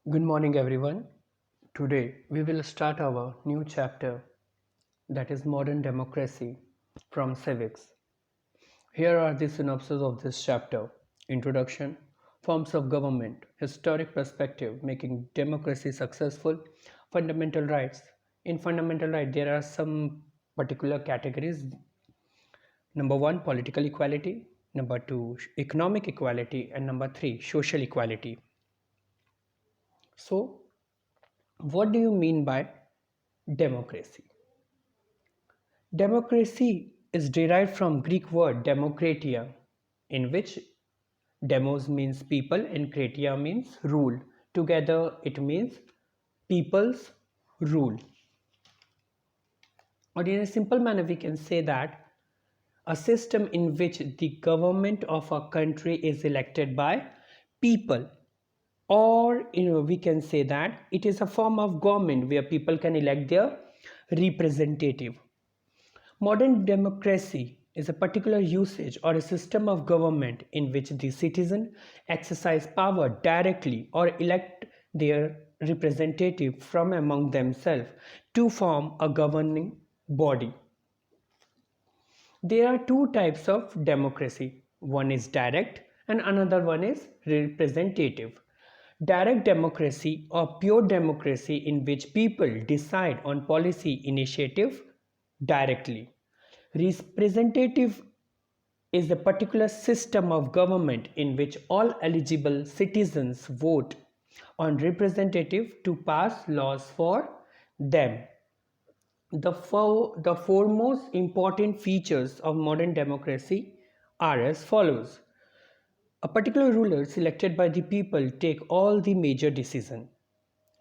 Good morning, everyone. Today we will start our new chapter, that is Modern Democracy from Civics. Here are the synopses of this chapter: Introduction, Forms of Government, Historic Perspective, Making Democracy Successful, Fundamental Rights. In fundamental right, there are some particular categories. Number one, political equality. Number two, economic equality. And number three, social equality. So, what do you mean by democracy? Democracy is derived from Greek word demokratia, in which demos means people and kratia means rule. Together it means people's rule. Or in a simple manner, we can say that a system in which the government of a country is elected by people, or we can say that it is a form of government where people can elect their representative. Modern democracy is a particular usage or a system of government in which the citizen exercise power directly or elect their representative from among themselves to form a governing body. There are two types of democracy. One is direct and another one is representative. Direct democracy or pure democracy in which people decide on policy initiative directly. Representative is a particular system of government in which all eligible citizens vote on representative to pass laws for them. The four most important features of modern democracy are as follows. A particular ruler selected by the people take all the major decisions.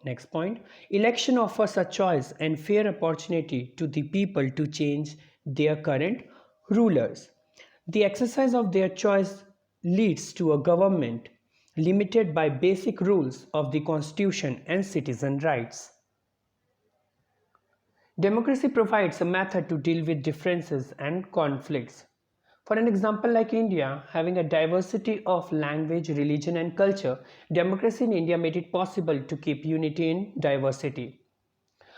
Next point, election offers a choice and fair opportunity to the people to change their current rulers. The exercise of their choice leads to a government limited by basic rules of the constitution and citizen rights. Democracy provides a method to deal with differences and conflicts. For an example, like India, having a diversity of language, religion, and culture, democracy in India made it possible to keep unity in diversity.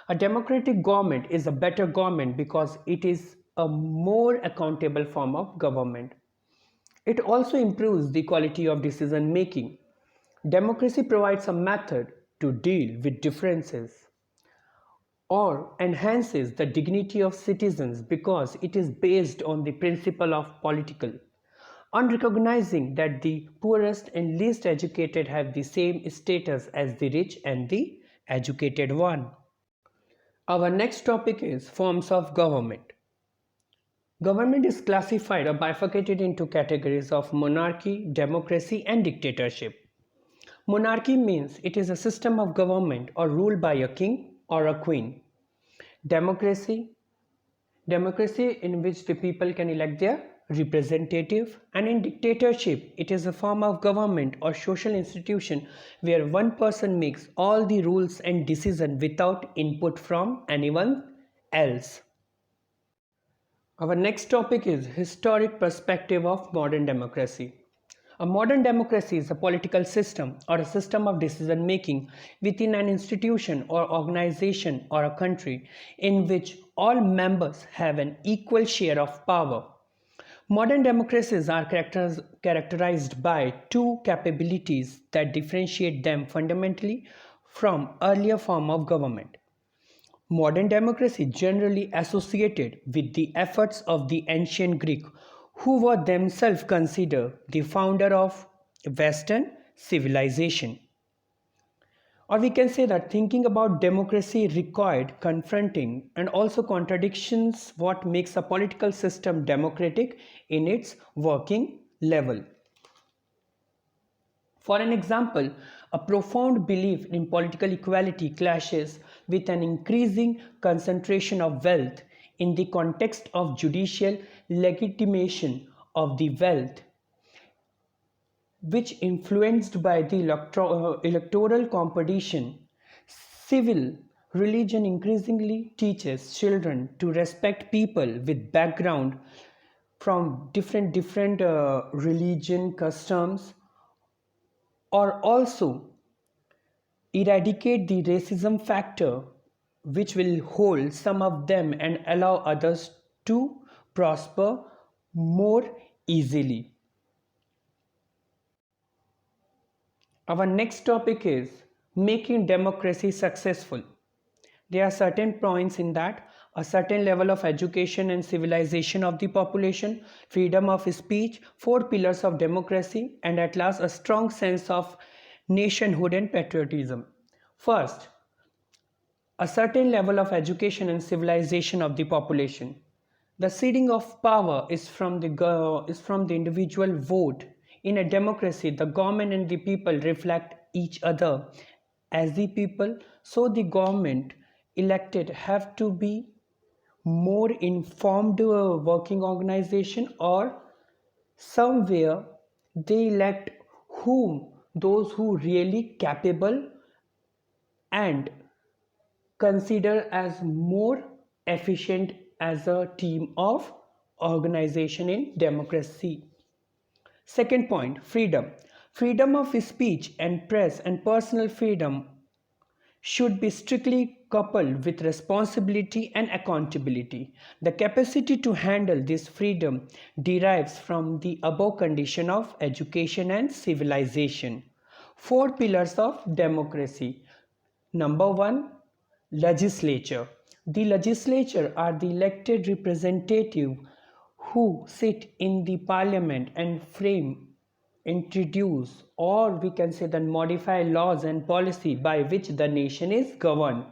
A democratic government is a better government because it is a more accountable form of government. It also improves the quality of decision making. Democracy provides a method to deal with differences or enhances the dignity of citizens because it is based on the principle of political, unrecognizing that the poorest and least educated have the same status as the rich and the educated one. Our next topic is forms of government. Government is classified or bifurcated into categories of monarchy, democracy, and dictatorship. Monarchy means it is a system of government or ruled by a king or a queen. Democracy in which the people can elect their representative, and in dictatorship it is a form of government or social institution where one person makes all the rules and decisions without input from anyone else. Our next topic is historic perspective of modern democracy. A modern democracy is a political system or a system of decision making within an institution or organization or a country in which all members have an equal share of power. Modern democracies are characterized by two capabilities that differentiate them fundamentally from earlier form of government. Modern democracy generally associated with the efforts of the ancient Greek, who were themselves considered the founder of Western civilization. Or we can say that thinking about democracy required confronting and also contradictions what makes a political system democratic in its working level. For an example, a profound belief in political equality clashes with an increasing concentration of wealth in the context of judicial legitimation of the wealth, which influenced by the electoral competition. Civil religion increasingly teaches children to respect people with background from different religion customs, or also eradicate the racism factor, which will hold some of them and allow others to prosper more easily. Our next topic is making democracy successful. There are certain points in that: a certain level of education and civilization of the population, freedom of speech, four pillars of democracy, and at last a strong sense of nationhood and patriotism. First, a certain level of education and civilization of the population. The ceding of power is from the individual vote. In a democracy, the government and the people reflect each other as the people, so the government elected have to be more informed working organization, or somewhere they elect whom those who really capable and consider as more efficient as a team of organization in democracy. Second point, freedom. Freedom of speech and press and personal freedom should be strictly coupled with responsibility and accountability. The capacity to handle this freedom derives from the above condition of education and civilization. Four pillars of democracy. Number one, legislature. The legislature are the elected representative who sit in the parliament and frame, introduce, or we can say then modify laws and policy by which the nation is governed.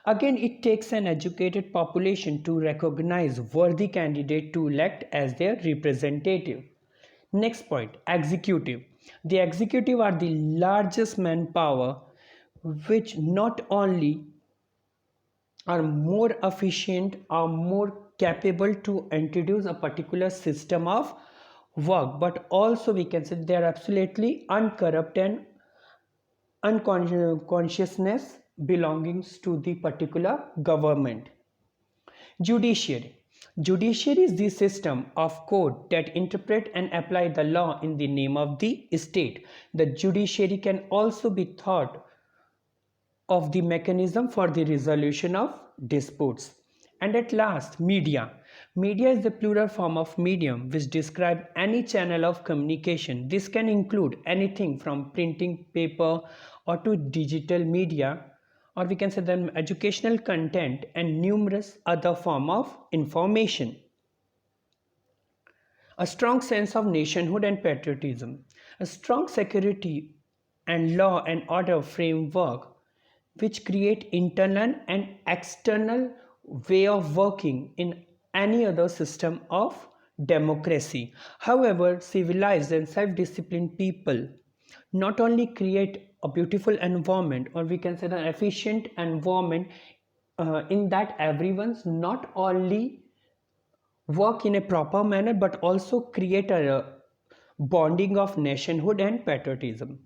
Again, it takes an educated population to recognize worthy candidate to elect as their representative. Next point, executive. The executive are the largest manpower which not only are more efficient, are more capable to introduce a particular system of work, but also we can say they are absolutely uncorrupt and unconsciousness belongings to the particular government. Judiciary. Judiciary is the system of court that interpret and apply the law in the name of the state. The judiciary can also be thought of the mechanism for the resolution of disputes. And at last, media. Media is the plural form of medium which describe any channel of communication. This can include anything from printing paper or to digital media, or we can say them educational content and numerous other form of information. A strong sense of nationhood and patriotism. A strong security and law and order framework which create internal and external way of working in any other system of democracy. However, civilized and self-disciplined people not only create a beautiful environment, or we can say an efficient environment in that everyone's not only work in a proper manner but also create a bonding of nationhood and patriotism.